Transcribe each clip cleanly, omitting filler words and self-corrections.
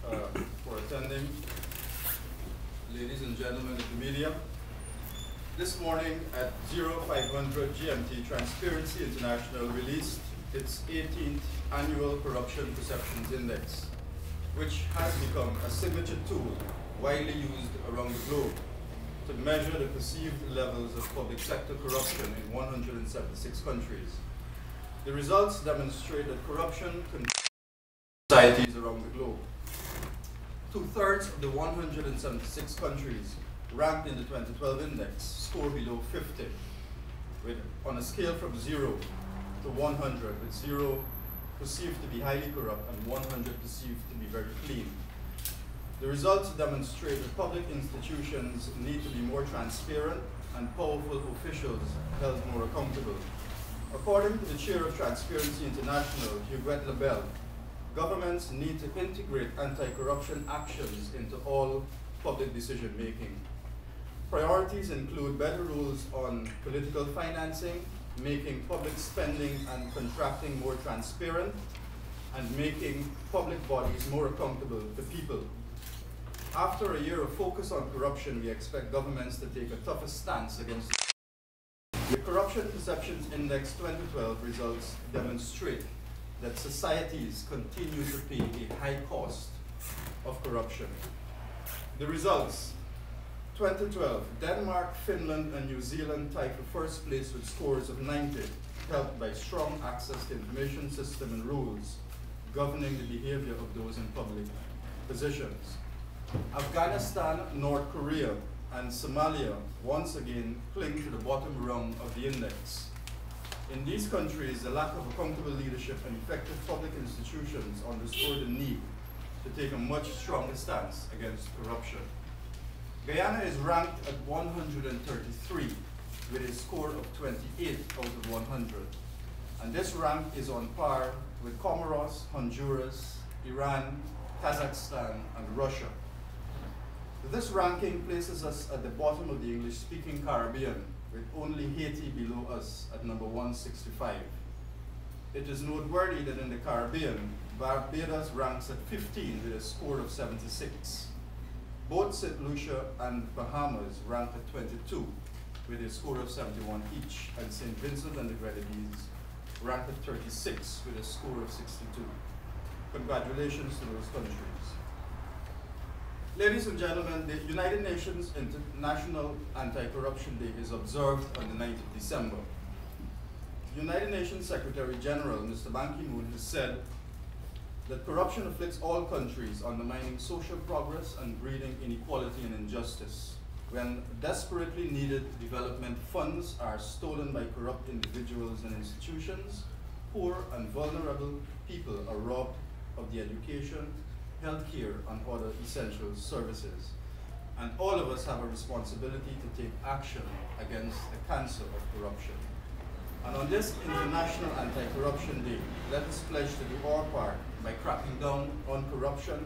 for attending. Ladies and gentlemen of the media, this morning at 0500 GMT, Transparency International released its 18th Annual Corruption Perceptions Index, which has become a signature tool widely used around the globe to measure the perceived levels of public sector corruption in 176 countries. The results demonstrate that corruption controls societies around the globe. 2/3 of the 176 countries ranked in the 2012 index score below 50, on a scale from 0 to 100, with 0 perceived to be highly corrupt and 100 perceived to be very clean. The results demonstrate that public institutions need to be more transparent and powerful officials held more accountable. According to the chair of Transparency International, Huguette Labelle, governments need to integrate anti-corruption actions into all public decision-making. Priorities include better rules on political financing, making public spending and contracting more transparent, and making public bodies more accountable to people. After a year of focus on corruption, we expect governments to take a tougher stance against the Corruption Perceptions Index 2012 results demonstrate that societies continue to pay a high cost of corruption. The results: 2012, Denmark, Finland, and New Zealand tied for first place with scores of 90, helped by strong access to information system and rules governing the behavior of those in public positions. Afghanistan, North Korea, and Somalia once again cling to the bottom rung of the index. In these countries, the lack of accountable leadership and effective public institutions underscore the need to take a much stronger stance against corruption. Guyana is ranked at 133 with a score of 28 out of 100. And this rank is on par with Comoros, Honduras, Iran, Kazakhstan, and Russia. This ranking places us at the bottom of the English-speaking Caribbean, with only Haiti below us at number 165. It is noteworthy that in the Caribbean, Barbados ranks at 15 with a score of 76. Both St. Lucia and Bahamas rank at 22 with a score of 71 each, and St. Vincent and the Grenadines rank at 36 with a score of 62. Congratulations to those countries. Ladies and gentlemen, the United Nations International Anti-Corruption Day is observed on the 9th of December. United Nations Secretary General, Mr. Ban Ki-moon, has said that corruption afflicts all countries, undermining social progress and breeding inequality and injustice. When desperately needed development funds are stolen by corrupt individuals and institutions, poor and vulnerable people are robbed of the education, healthcare, and other essential services. And all of us have a responsibility to take action against the cancer of corruption. And on this International Anti-Corruption Day, let us pledge to do our part by cracking down on corruption,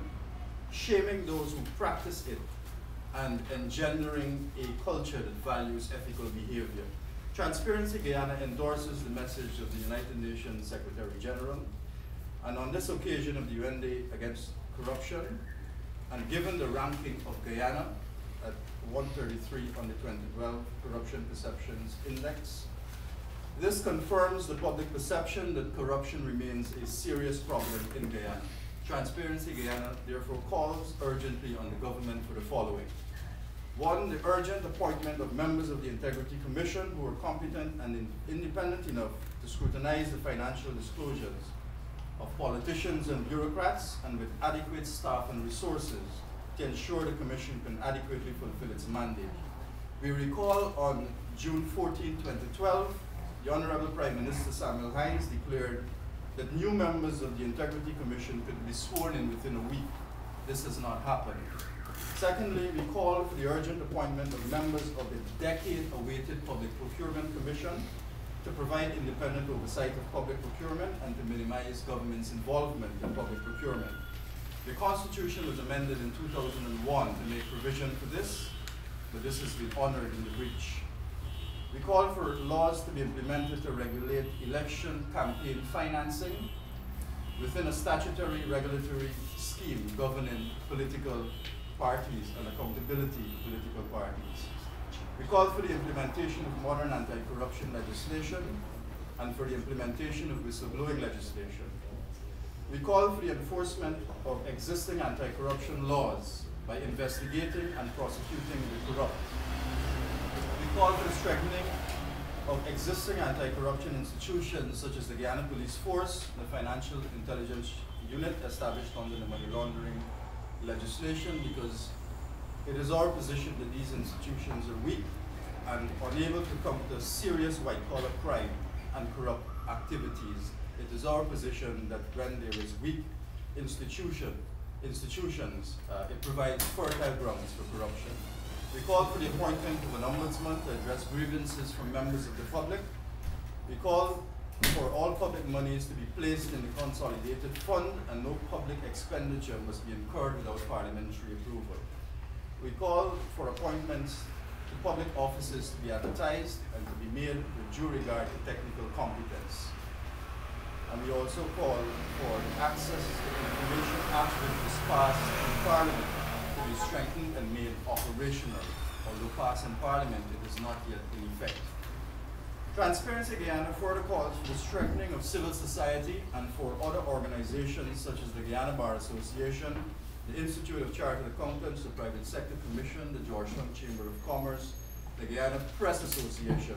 shaming those who practice it, and engendering a culture that values ethical behavior. Transparency Guyana endorses the message of the United Nations Secretary General, and on this occasion of the UN Day Against Corruption, and given the ranking of Guyana at 133 on the 2012 Corruption Perceptions Index, this confirms the public perception that corruption remains a serious problem in Guyana. Transparency Guyana therefore calls urgently on the government for the following. 1, the urgent appointment of members of the Integrity Commission who are competent and independent enough to scrutinize the financial disclosures of politicians and bureaucrats, and with adequate staff and resources to ensure the Commission can adequately fulfill its mandate. We recall on June 14, 2012, the Honorable Prime Minister Samuel Hines declared that new members of the Integrity Commission could be sworn in within a week. This has not happened. Secondly, we call for the urgent appointment of members of the decade-awaited Public Procurement Commission to provide independent oversight of public procurement and to minimize government's involvement in public procurement. The Constitution was amended in 2001 to make provision for this, but this has been honored in the breach. We call for laws to be implemented to regulate election campaign financing within a statutory regulatory scheme governing political parties and accountability to political parties. We call for the implementation of modern anti-corruption legislation and for the implementation of whistleblowing legislation. We call for the enforcement of existing anti-corruption laws by investigating and prosecuting the corrupt. We call for the strengthening of existing anti-corruption institutions such as the Guyana Police Force, the Financial Intelligence Unit established under the money laundering legislation, because it is our position that these institutions are weak and unable to counter serious white-collar crime and corrupt activities. It is our position that when there is weak institutions, it provides fertile grounds for corruption. We call for the appointment of an ombudsman to address grievances from members of the public. We call for all public monies to be placed in the consolidated fund and no public expenditure must be incurred without parliamentary approval. We call for appointments to public offices to be advertised and to be made with due regard to technical competence. And we also call for the Access to Information Act, which was passed in Parliament, to be strengthened and made operational. Although passed in Parliament, it is not yet in effect. Transparency Guyana further calls for the strengthening of civil society and for other organizations such as the Guyana Bar Association, the Institute of Chartered Accountants, the Private Sector Commission, the Georgetown Chamber of Commerce, the Guyana Press Association,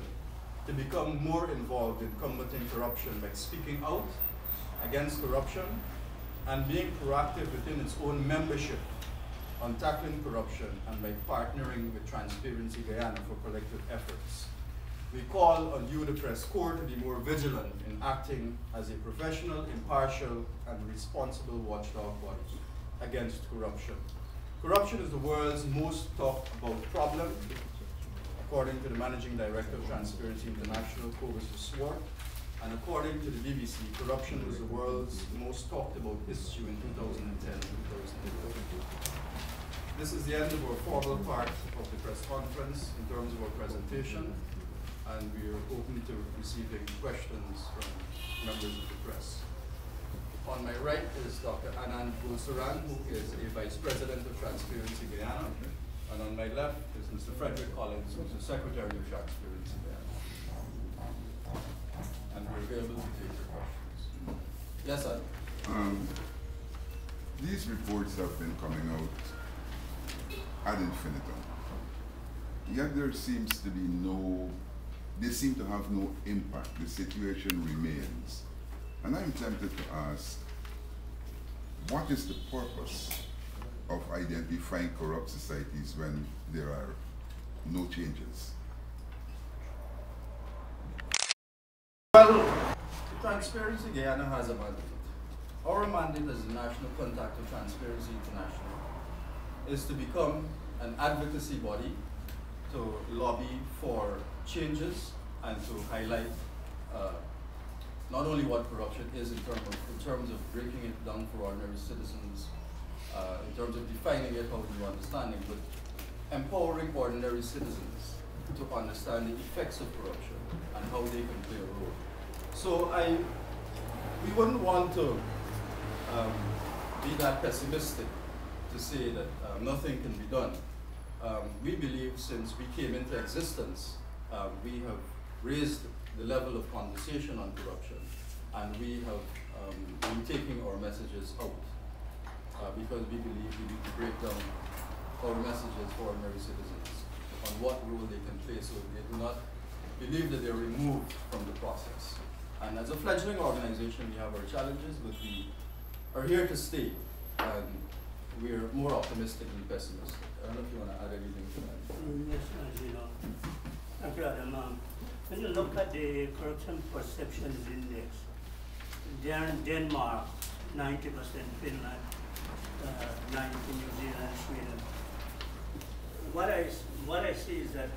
to become more involved in combating corruption by speaking out against corruption and being proactive within its own membership on tackling corruption and by partnering with Transparency Guyana for collective efforts. We call on you, the press corps, to be more vigilant in acting as a professional, impartial, and responsible watchdog body against corruption. Corruption is the world's most talked about problem, according to the Managing Director of Transparency International, Cobus Swart, and according to the BBC, corruption was the world's most talked about issue in 2010 and 2012. This is the end of our formal part of the press conference in terms of our presentation, and we are open to receiving questions from members of the press. On my right is Dr. Anand Gulsaran, who is a Vice President of Transparency Guyana, and on my left is Mr. Frederick Collins, who is the Secretary of Transparency Guyana. And we're available to take your questions. Yes, sir. These reports have been coming out ad infinitum. Yet there seems to be they seem to have no impact. The situation remains. And I'm tempted to ask, what is the purpose of identifying corrupt societies when there are no changes? Well, Transparency Guyana has a mandate. Our mandate as the National Contact of Transparency International is to become an advocacy body to lobby for changes and to highlight not only what corruption is in terms of breaking it down for ordinary citizens, in terms of defining it, how you understand it, but empowering ordinary citizens to understand the effects of corruption and how they can play a role. So we wouldn't want to be that pessimistic to say that nothing can be done. We believe since we came into existence, we have raised the level of conversation on corruption, and we have been taking our messages out because we believe we need to break down our messages for ordinary citizens on what role they can play so they do not believe that they're removed from the process. And as a fledgling organization, we have our challenges, but we are here to stay, and we're more optimistic than pessimistic. I don't know if you want to add anything to that. Yes, you know. Thank you, Adam. When you look at the Corruption Perceptions Index, Denmark, 90%, Finland, 90%, New Zealand, Sweden. What I see is that,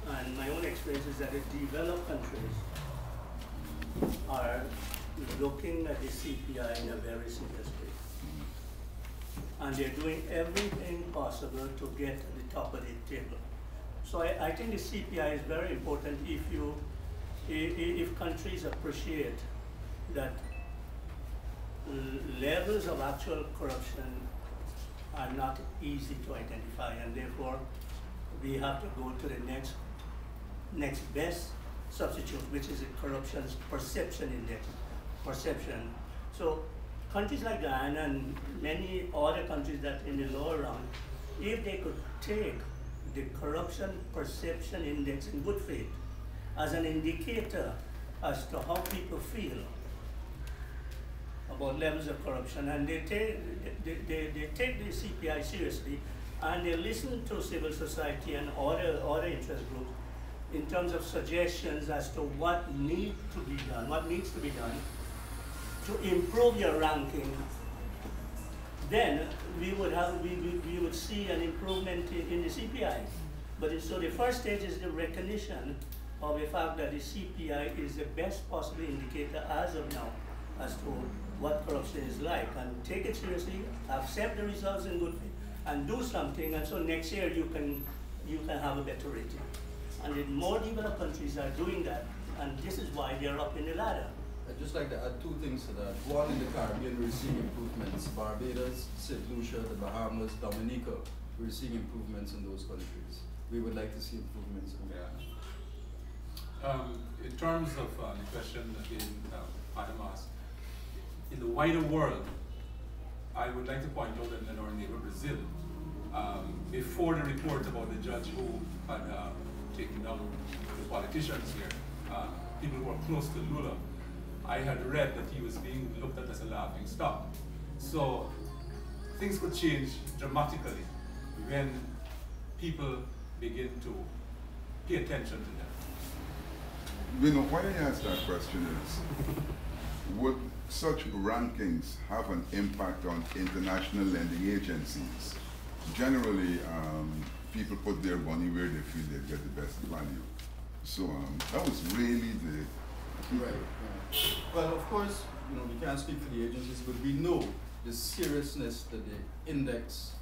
and my own experience is that the developed countries are looking at the CPI in a very serious way. And they're doing everything possible to get to the top of the table. So I think the CPI is very important if countries appreciate that levels of actual corruption are not easy to identify, and therefore we have to go to the next best substitute, which is a corruption perception index. Perception. So countries like Guyana and many other countries that in the lower round, if they could take the corruption perception index in good faith as an indicator as to how people feel about levels of corruption, and they take the CPI seriously, and they listen to civil society and other interest groups in terms of suggestions as to what needs to be done to improve your ranking, then we would see an improvement in the CPI. But so the first stage is the recognition of the fact that the CPI is the best possible indicator as of now as to what corruption is like, and take it seriously, accept the results in good faith, and do something, and so next year you can have a better rating. And the more developed countries are doing that, and this is why they're up in the ladder. I'd just like to add two things to that. One, in the Caribbean, we're seeing improvements. Barbados, St. Lucia, the Bahamas, Dominica, we're seeing improvements in those countries. We would like to see improvements in Guyana. In terms of the question that Adam asked, in the wider world, I would like to point out that in our neighbor Brazil, before the report about the judge who had taken down the politicians here, people who were close to Lula, I had read that he was being looked at as a laughing stock. So things could change dramatically when people begin to pay attention to them. You know, why I ask that question is, would such rankings have an impact on international lending agencies? Generally, people put their money where they feel they get the best value. So that was really the key. Right. Well, of course, you know, we can't speak for the agencies, but we know the seriousness that the index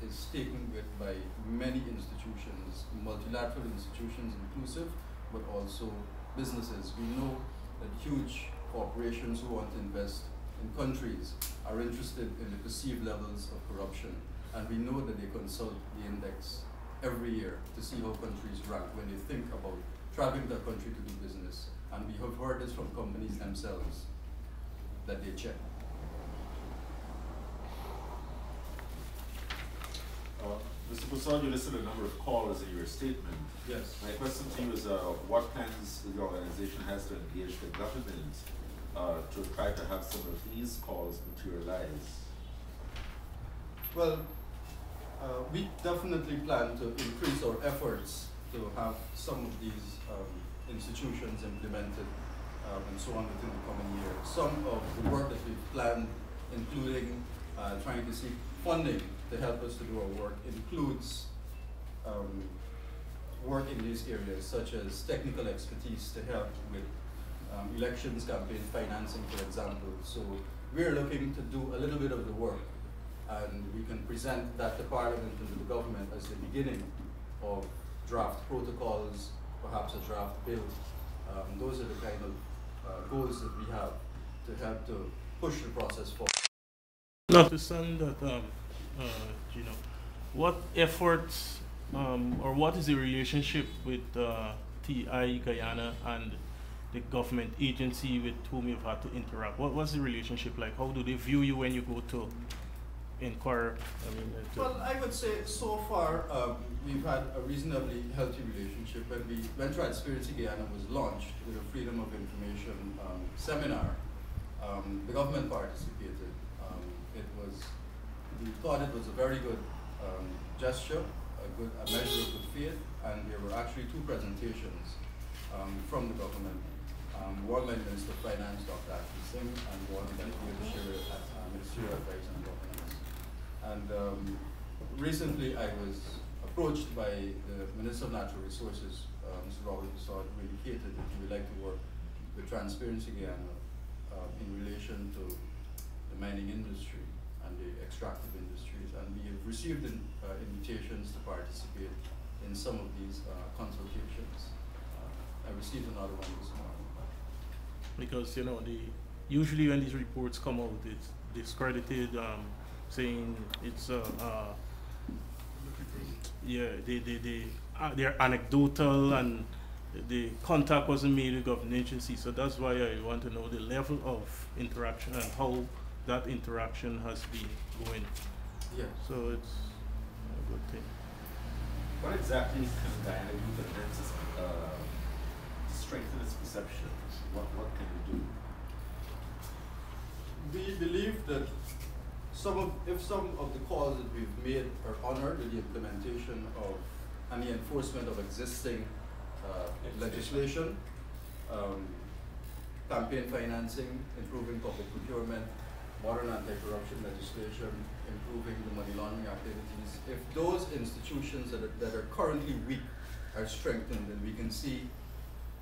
is taken with by many institutions, multilateral institutions inclusive, but also businesses. We know that huge corporations who want to invest in countries are interested in the perceived levels of corruption, and we know that they consult the index every year to see how countries rank when they think about traveling to a country to do business. And we have heard this from companies themselves that they check. Mr. Broussard, you listed a number of callers in your statement. Yes. My question to you is what plans the organization has to engage the government to try to have some of these calls materialize? Well, we definitely plan to increase our efforts to have some of these institutions implemented and so on within the coming year. Some of the work that we've planned, including trying to seek funding to help us to do our work, includes work in these areas such as technical expertise to help with elections, campaign financing, for example. So we're looking to do a little bit of the work, and we can present that to Parliament and to the government as the beginning of draft protocols, perhaps a draft bill. Those are the kind of goals that we have to help to push the process forward. Now, to send that, Gino, what efforts or what is the relationship with TI Guyana and the government agency with whom you've had to interact? What's the relationship like? How do they view you when you go to inquire? Well, I would say so far we've had a reasonably healthy relationship. When Transparency Guyana was launched with a Freedom of Information seminar, the government participated. We thought it was a very good gesture, a measure of good faith, and there were actually two presentations from the government. One by Minister of Finance, Dr. Ashley Singh, and one by the Ministerial Advice and Governance. And recently I was approached by the Minister of Natural Resources, Mr. Robert Broussard, who indicated that he would like to work with Transparency Guyana in relation to the mining industry and the extractive industries. And we have received invitations to participate in some of these consultations. I received another one this morning. Because, you know, usually when these reports come out, it's discredited saying it's yeah, they're anecdotal and the contact wasn't made with government agencies. So that's why I want to know the level of interaction and how that interaction has been going. Yeah. So it's a good thing. What exactly can Guyana do to enhance its, strengthen its perception? What can it do? We believe that if some of the calls that we've made are honored with the implementation of and the enforcement of existing legislation, campaign financing, improving public procurement, modern anti-corruption legislation, improving the money laundering activities. If those institutions that are currently weak are strengthened, then we can see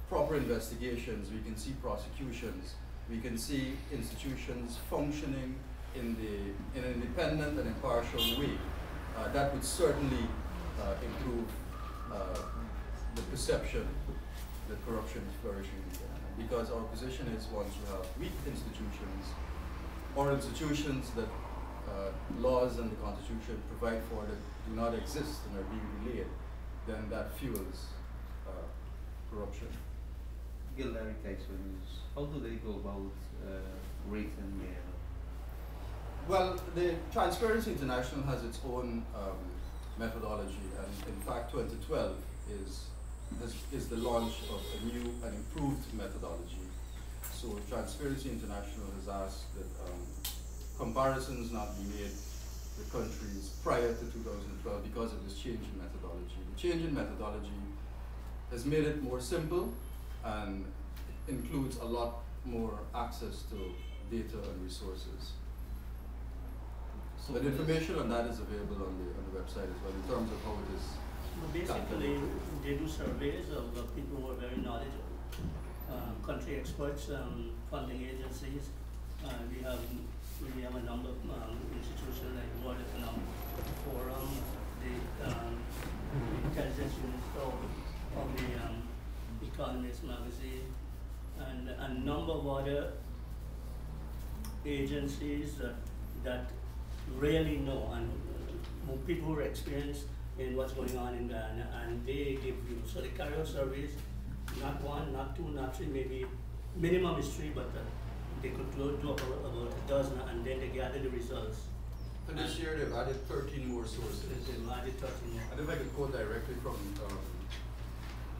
proper investigations, we can see prosecutions, we can see institutions functioning in an independent and impartial way. That would certainly improve the perception that corruption is flourishing in Ghana. Because our position is once you have weak institutions or institutions that laws and the Constitution provide for that do not exist and are being delayed, then that fuels corruption. Larry Tyson, how do they go about rating Ghana? Well, the Transparency International has its own methodology, and in fact 2012 is the launch of a new and improved methodology. So Transparency International has asked that comparisons not be made with countries prior to 2012 because of this change in methodology. The change in methodology has made it more simple and includes a lot more access to data and resources. So the information on that is available on the website as well in terms of how it is. Well, basically, they do surveys of people who are very knowledgeable, country experts, funding agencies. We have a number of institutions like the World Economic Forum, the Intelligence Unit of the Economist magazine, and a number of other agencies that really know and people who are experienced in what's going on in Ghana, and they give you. So they carry out surveys, not one, not two, not three, maybe minimum is 3, but they could do about a dozen, and then they gather the results. And this year they've added 13 more sources. They've added 13 more. And if I could quote directly from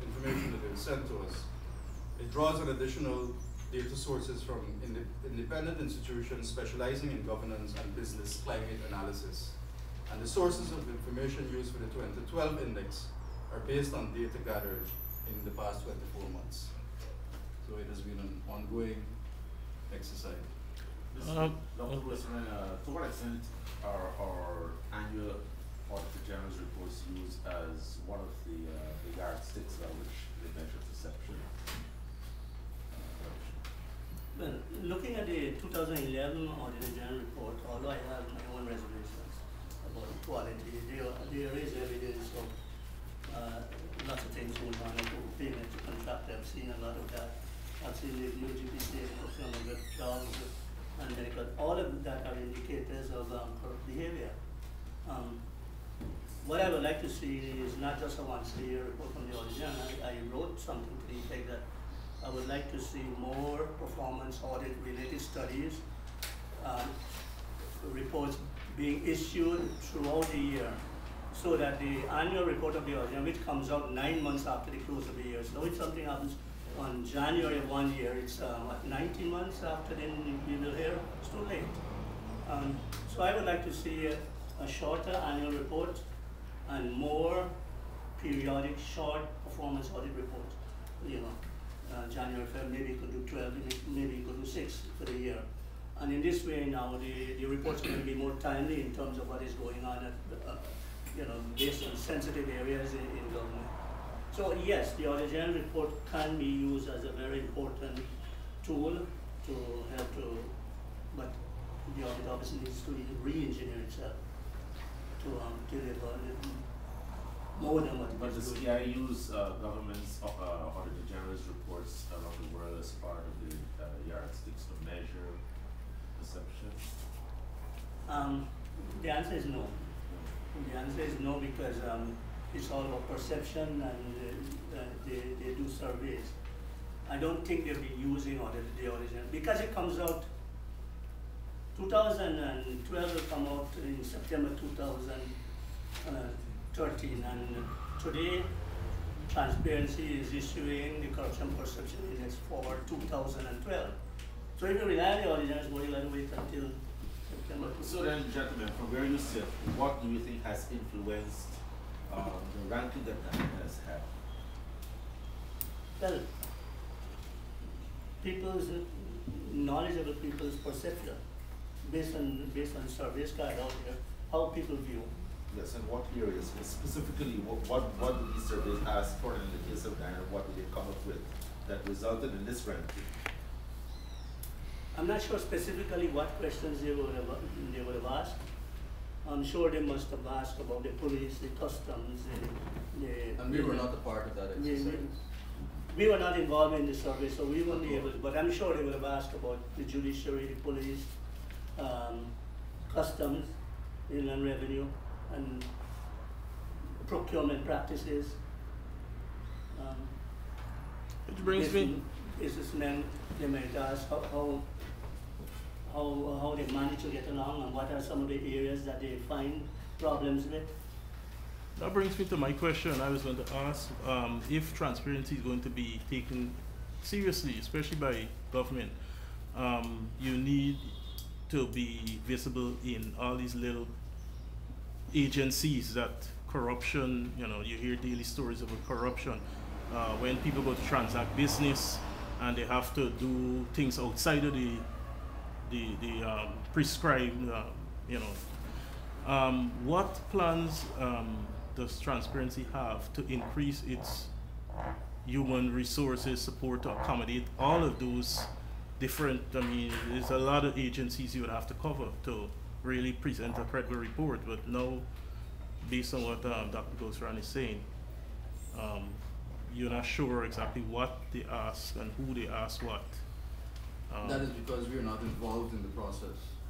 information that they've sent to us, it draws on additional data sources from independent institutions specializing in governance and business climate analysis. And the sources of information used for the 2012 index are based on data gathered in the past 24 months. So it has been an ongoing exercise. Dr. Wilson, to what extent are our annual Auditor General's reports used as one of the yardsticks by which they measure perception? Well, looking at the 2011 Auditor General report, although I have my own reservations about quality, there is evidence of lots of things going on, like payment to contract. I've seen a lot of that. I've seen the new GPCA procurement with jobs and medical. All of that are indicators of corrupt behavior. What I would like to see is not just a once-a-year report from the Auditor General. I wrote something to the effect that I would like to see more performance audit-related studies, reports being issued throughout the year, so that the annual report of the Auditor, which comes out 9 months after the close of the year. So if something happens on January of 1 year, it's 19 months after, then we will hear it's too late. So I would like to see a shorter annual report and more periodic short performance audit reports. You know, January, February, maybe you could do 12, maybe you could do 6 for the year. And in this way now, the reports are going to be more timely in terms of what is going on at, you know, based on sensitive areas in government. So yes, the Auditor General report can be used as a very important tool to help to, but the audit obviously needs to re-engineer itself to deliver more than what But it is does doing. CI use government's Auditor General's reports around the world as part of the yardsticks to measure perception? The answer is no. The answer is no because it's all about perception and they do surveys. I don't think they'll be using the original because it comes out 2012 will come out in September 2013 and today Transparency is issuing the Corruption Perception Index for 2012. So if you rely on the originals, why you have to wait until September? So then, gentlemen, from where you sit, what do you think has influenced the ranking that has had? Well, knowledgeable people's perception based on surveys carried out here, how people view. Yes, and what areas, specifically, what do these surveys ask for, and in the case of Ghana, what did they come up with that resulted in this ranking? I'm not sure specifically what questions they would have asked. I'm sure they must have asked about the police, the customs, And we were not a part of that exercise. We were not involved in the survey, so we wouldn't be able to, but I'm sure they would have asked about the judiciary, the police, customs, inland revenue, and procurement practices. Which brings me. Businessmen, they might ask how they manage to get along and what are some of the areas that they find problems with. That brings me to my question. I was going to ask if transparency is going to be taken seriously, especially by government. You need to be visible in all these little agencies that corruption, you hear daily stories about corruption. When people go to transact business and they have to do things outside of the prescribed, what plans does Transparency have to increase its human resources support to accommodate all of those different, there's a lot of agencies you would have to cover to really present a credible report, but now, based on what Dr. Gosran is saying, you're not sure exactly what they ask and who they ask what. That is because we are not involved in the process.